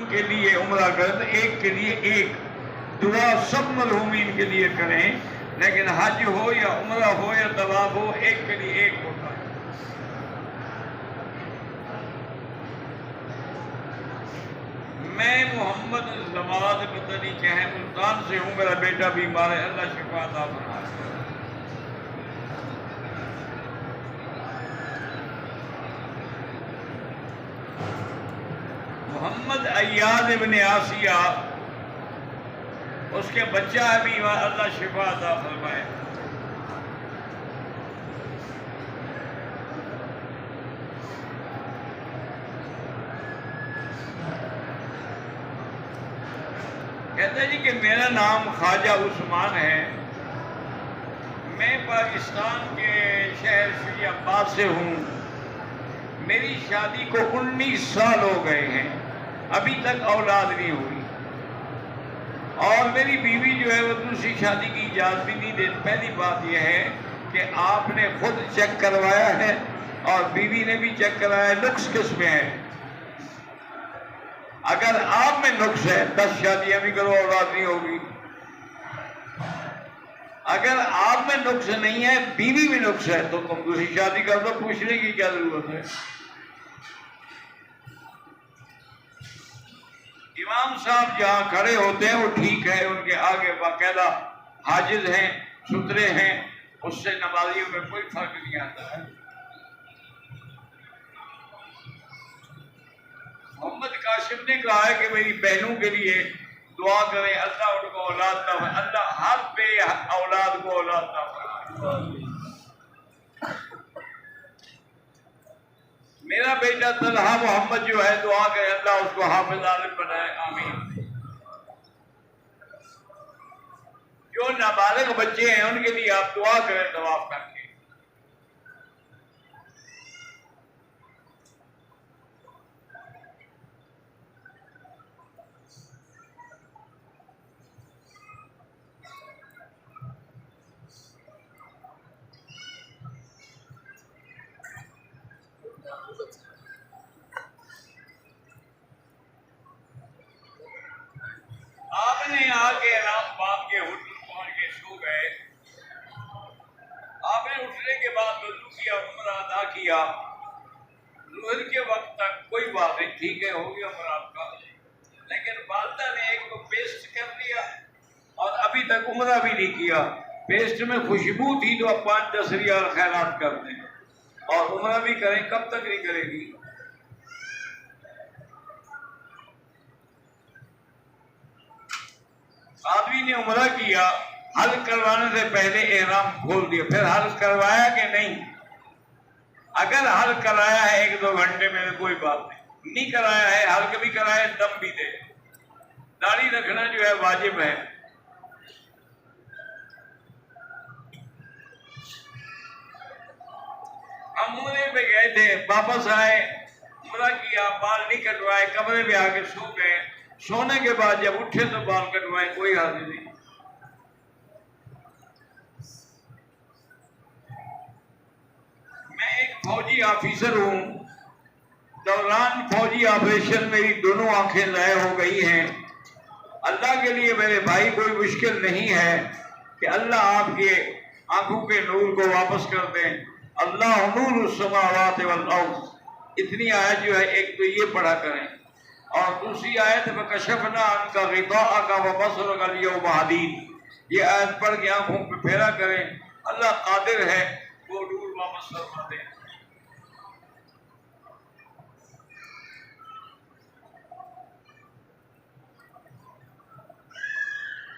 के लिए उम्रा करें तो एक के लिए एक दुआ सब मरहूमीन के लिए करें, लेकिन हज हो या उम्रा हो या तवाफ हो, एक के लिए एक होता है। मैं मोहम्मद जवाद मदनी के हैं मुल्तान से हूँ, मेरा बेटा बीमार है, अल्लाह शिफा अता फरमाए। मोहम्मद अय्याद इब्न आसिया, उसके बच्चा है बीमार, अल्लाह शिफा अता फरमाए। कहते हैं जी कि मेरा नाम ख्वाजा उस्मान है, मैं पाकिस्तान के शहर श्री अब्बास से हूँ। मेरी शादी को 19 साल हो गए हैं, अभी तक औलाद नहीं हुई, और मेरी बीवी जो है वो दूसरी शादी की इजाज़त भी नहीं देती। पहली बात यह है कि आपने खुद चेक करवाया है और बीवी ने भी चेक कराया, नुक्स किस में है? अगर आप में नुक्स है 10 शादियां भी करो, औलाद नहीं होगी। अगर आप में नुक्स नहीं है, बीवी में नुक्स है, तो तुम दूसरी शादी कर दो, पूछने की क्या जरूरत है? इमाम साहब जहां खड़े होते हैं वो ठीक है, उनके आगे बाकायदा हाजिज हैं, सुथरे हैं, उससे नमाजियों में कोई फर्क नहीं आता है। मोहम्मद काशिम ने कहा है कि मेरी बहनों के लिए दुआ करें, अल्लाह उनको औलाद ना, अल्लाह हर पे औलाद को औलाद ना फरमाए। मेरा बेटा तलहा मोहम्मद जो है, दुआ करें अल्लाह उसको हाफिज आलिम बनाए, आमीन। जो नाबालिग बच्चे हैं उनके लिए आप दुआ करें तवाफ करके। आपने आके आराम बांध के होटल पहुंच के सो गए, आपने उठने के बाद वजू किया, उम्रा अदा किया, ज़ुहर के वक्त तक कोई बात नहीं, ठीक है, हो गया उम्रा आपका। लेकिन वालदा ने एक को पेस्ट कर दिया और अभी तक उम्रा भी नहीं किया। पेस्ट में खुशबू थी तो अब 5-10 रियाल खैरात कर दें और उम्रा भी करें, कब तक नहीं करेगी? आदमी ने उम्रा किया, हल करवाने से पहले एहराम खोल दिया, फिर हल करवाया कि नहीं? अगर हल कराया है 1-2 घंटे में कोई बात नहीं कराया है, हल कभी कराया दम भी दे। दाढ़ी रखना जो है वाजिब है। हम उम्रे पे गए थे, वापस आए, उम्रा किया, बाल नहीं कटवाए, कमरे में आके सो गए। सोने के बाद जब उठे तो बाल कटवाए, कोई हाजिर नहीं। मैं एक फौजी ऑफिसर हूं, दौरान फौजी ऑपरेशन मेरी दोनों आंखें ज़ाय हो गई हैं। अल्लाह के लिए मेरे भाई कोई मुश्किल नहीं है कि अल्लाह आपके आंखों के नूर को वापस कर दें। अल्लाह नूरुस समावाति वल अर्ज़, इतनी आयत जो है, एक तो ये पढ़ा करें और दूसरी आयत में कशफना अनका ग़िताअका व बसरका अल-यौम हदीद, ये आयत पढ़ के आंखों पे फेरा करें। अल्लाह कादिर है, वो नूर वापस फरमा दे।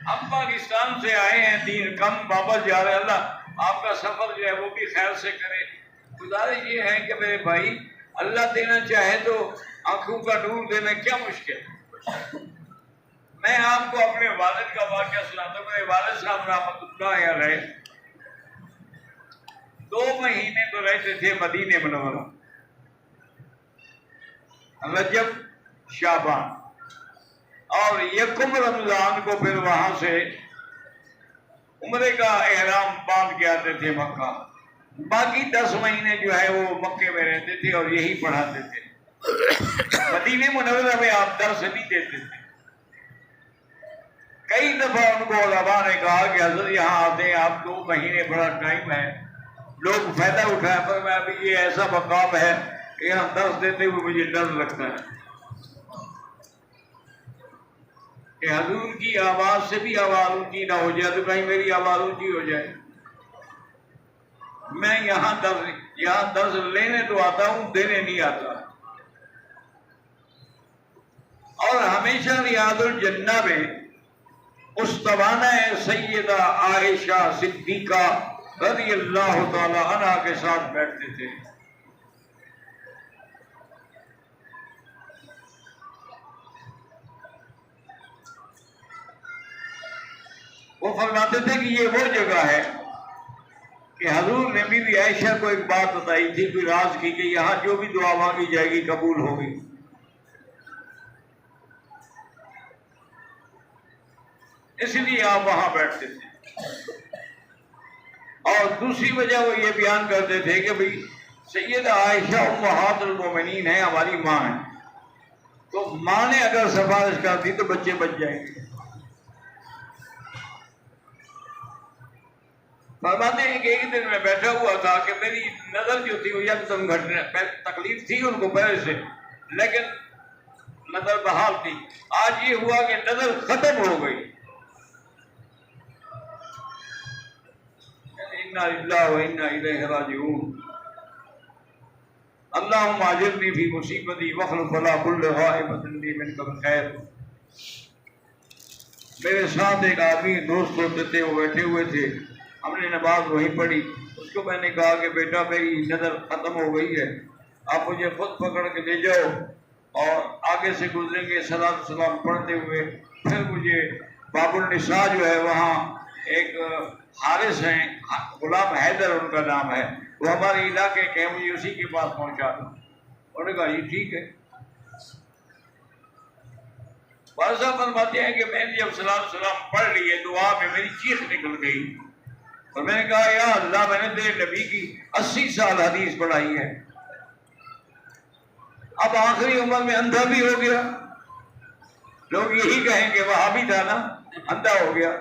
हम पाकिस्तान से आए हैं, दिन कम वापस जा रहे हैं। अल्लाह आपका सफर जो है वो भी खैर से करे। गुजारिश ये है कि मेरे भाई, अल्लाह देना चाहे तो आंखों का नूर देना क्या मुश्किल। मैं आपको अपने वालिद का वाक़या सुनाता हूँ। मेरे वालिद साहब रहमतुल्लाह अलैह 2 महीने तो रहते थे मदीने मुनव्वरा, रजब, शाबान और यकम रमजान को फिर वहां से उम्रे का एहराम बांध के आते थे मक्का। बाकी 10 महीने जो है वो मक्के में रहते थे और यही पढ़ाते थे। मदीने मुनव्वरा में आप दर्स नहीं देते थे। कई दफा उनको उलमा ने कहा कि हजरत यहाँ आते हैं आप 2 महीने बड़ा टाइम है, लोग फायदा उठाए, पर मैं अभी ये ऐसा मकाम है कि यहाँ दर्स देते हुए मुझे डर लगता है कि हजूर की आवाज से भी आवाज ऊंची ना हो जाए, तो कहीं मेरी आवाज ऊंची हो जाए। मैं यहाँ दर्स लेने तो आता हूँ, देने नहीं आता। और हमेशा रियादुल जन्ना में उस तवाना सैयदा आयशा सिद्दीका रज़ी अल्लाह ताला अन्हा के साथ बैठते थे। वो फरमाते थे कि ये वो जगह है कि हजूर ने बीवी आयशा को एक बात बताई थी, कोई राज की, कि यहाँ जो भी दुआ मांगी जाएगी कबूल होगी। इसलिए आप वहां बैठते थे। और दूसरी वजह वो ये बयान करते थे कि भाई सैयदा आयशा उम्महातुल मोमिनीन है, हमारी माँ है, तो माँ ने अगर सिफारिश कर दी तो बच्चे बच जाएंगे। फरमाते हैं कि एक दिन मैं बैठा हुआ था कि मेरी नजर जो थी वो एकदम घटने, तकलीफ थी उनको पहले से, लेकिन नजर बहाल थी। आज ये हुआ कि नजर खत्म हो गई। इन्ना लिल्लाहि व इन्ना इलैहि राजिऊन। अल्लाहुम्मा अजिरनी फी मुसीबती वख्लुफ ला कुल्ल गाइबतिन ली मिनका खैर। मेरे साथ एक आदमी दोस्त होते थे, वो बैठे हुए थे, हमने नमाज वहीं पढ़ी। उसको मैंने कहा कि बेटा मेरी नज़र ख़त्म हो गई है, आप मुझे खुद पकड़ के ले जाओ और आगे से गुजरेंगे सलाम सलाम पढ़ते हुए। फिर मुझे बाबुल निसा जो है वहाँ एक हारिस हैं, गुलाम हैदर उनका नाम है, वो हमारे इलाके के, मुझे उसी के पास पहुँचा दो। उन्होंने कहा ये ठीक है। वारसा फरमाते हैं कि मैंने जब सलाम सलाम पढ़ लिए दुआ में मेरी चीख निकल गई और मैंने कहा या अल्लाह, मैंने तेरे नबी की 80 साल हदीस पढ़ाई है, अब आखिरी उम्र में अंधा भी हो गया। लोग यही कहेंगे वहां भी था ना, अंधा हो गया।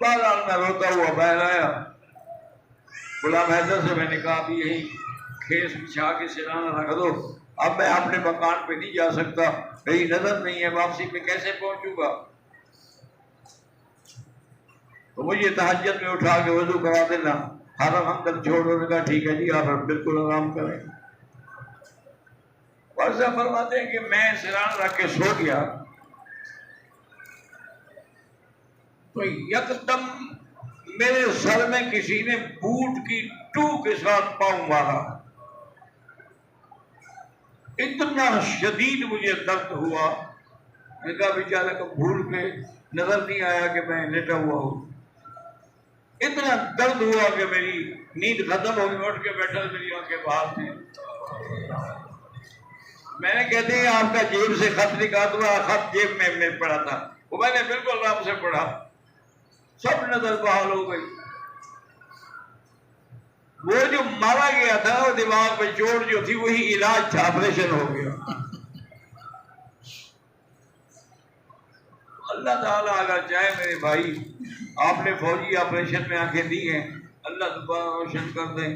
बहरहाल मैं रोता हुआ बाहर आया। गुलाम हैदर से मैंने कहा अभी यही खेस बिछा के सिराना रख दो, अब मैं अपने मकान पे नहीं जा सकता, मेरी नजर नहीं है, वापसी पे कैसे पहुंचूंगा। तो मुझे तहज्जुद में उठा के वजू करा देना, हरम अंदर छोड़ने का। ठीक है जी, आप बिल्कुल आराम करें। वर्षा फरमाते हैं कि मैं सिरान रख के सो गया तो यकदम मेरे सर में किसी ने बूट की टू के साथ पांव मारा। इतना शदीद मुझे दर्द हुआ, मैंने कहा बेचारा को भूल के नजर नहीं आया कि मैं लेटा हुआ हूं। इतना दर्द हुआ कि मेरी नींद खत्म हो गई। उठ के बैठा, मेरी आंखें बाहर थी। मैंने कहते हैं आपका जेब से खत निकाल, तुम्हारा खत जेब में पड़ा था, वो मैंने बिल्कुल आराम से पढ़ा, सब नजर बहाल हो गई। वो जो मारा गया था वो दिमाग में चोट जो थी वही इलाज था, ऑपरेशन हो गया। अल्लाह ताला अगर चाहे मेरे भाई, आपने फौजी ऑपरेशन में आंखें दी हैं, अल्लाह दोबारा रोशन कर दे।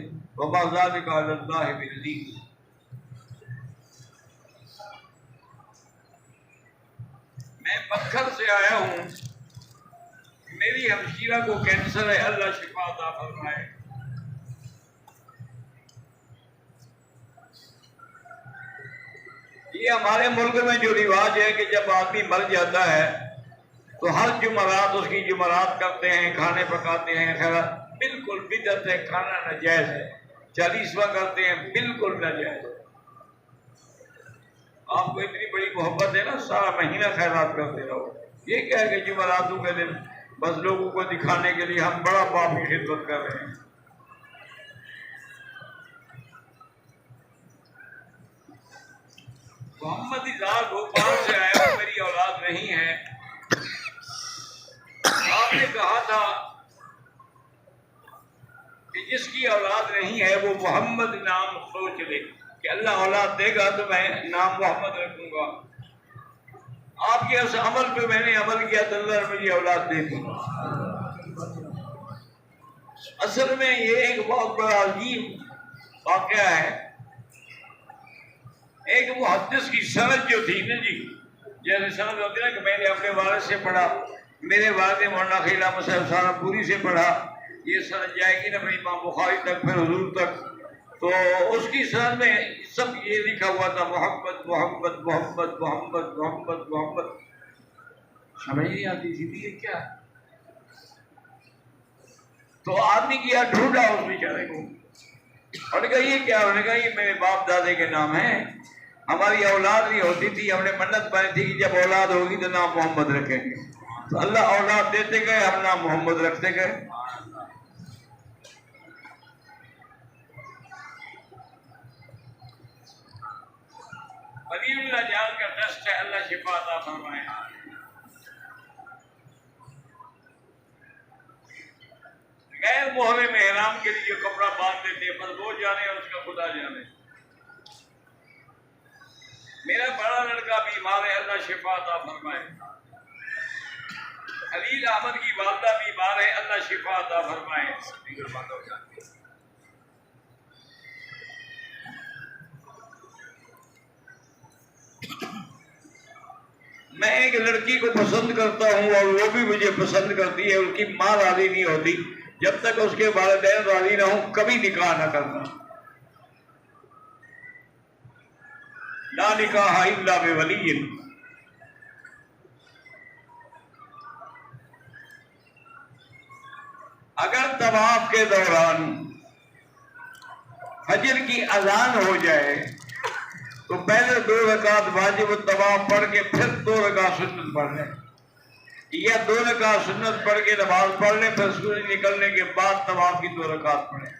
मैं पत्थर से आया हूं, मेरी हमशीरा को कैंसर है, अल्लाह शिफा अता फरमाए। ये हमारे मुल्क में जो रिवाज है कि जब आदमी मर जाता है तो हर जुमरात उसकी जुमरात करते हैं, खाने पकाते हैं, खैर बिल्कुल बिदअत है, खाना नाजायज है। 40वां करते हैं, बिल्कुल नाजायज है। आपको इतनी बड़ी मोहब्बत है ना, सारा महीना खैरात करते रहो। ये क्या है कि जुमरातों के दिन बस लोगों को दिखाने के लिए हम बड़ा बाप की खिदमत कर रहे हैं। मोहम्मद इजहार भोपाल से आया, मेरी औलाद नहीं है। आपने कहा था कि जिसकी औलाद नहीं है वो मोहम्मद नाम सोच ले। कि अल्लाह औलाद देगा तो मैं नाम मोहम्मद रखूंगा। आपके उस अमल पे मैंने अमल किया तो अल्लाह ने मुझे औलाद दे दी। असल में ये एक बहुत बड़ा अजीब वाकया है। एक मुहद्दिस की समझ जो थी ना जी, जैसे समझ होती ना कि मैंने अपने वालिद से पढ़ा, मेरे वालिद मौलाना खलील अहमद साहब सहारनपुरी से पढ़ा, ये समझ जाएगी ना भाई इमाम बुखारी तक, फिर हुजूर तक। तो उसकी समझ में सब ये लिखा हुआ था मोहम्मद मोहम्मद मोहम्मद मोहम्मद मोहम्मद मोहम्मद। समझ नहीं आती थी ये क्या। तो आदमी किया ढूंढा उस बेचारे को, उन्होंने कहा ये क्या? उन्होंने कहा ये मेरे बाप दादे के नाम है, हमारी औलाद नहीं होती थी, हमने मन्नत पाई थी कि जब औलाद होगी तो नाम मोहम्मद रखेंगे। तो अल्लाह औलाद देते गए, हम नाम मोहम्मद रखते गए। वलीउल्लाह जान का दस्त है, अल्लाह शिफा अता फरमाए। गैर मोहरे में एहराम के लिए जो कपड़ा बांध देते बस वो जाने और उसका खुदा जाने। मेरा बड़ा लड़का बीमार है, अल्लाह शिफा अता फरमाए। खलील अहमद की वालदा बीमार है, अल्लाह शिफा अता फरमाए। मैं एक लड़की को पसंद करता हूँ और वो भी मुझे पसंद करती है, उसकी माँ राजी नहीं होती, जब तक उसके वालिदैन राजी ना हो कभी निकाह न करना। ला निकाह इल्ला बिवलिय्यिन। अगर तवाफ के दौरान फजर की अजान हो जाए तो पहले 2 रकात वाजिब तवाफ पढ़ के फिर 2 रकात सुन्नत पढ़ लें, या 2 रकात सुन्नत पढ़ के नमाज पढ़ लें, फिर सूरज निकलने के बाद तवाफ की 2 रकात पढ़ें।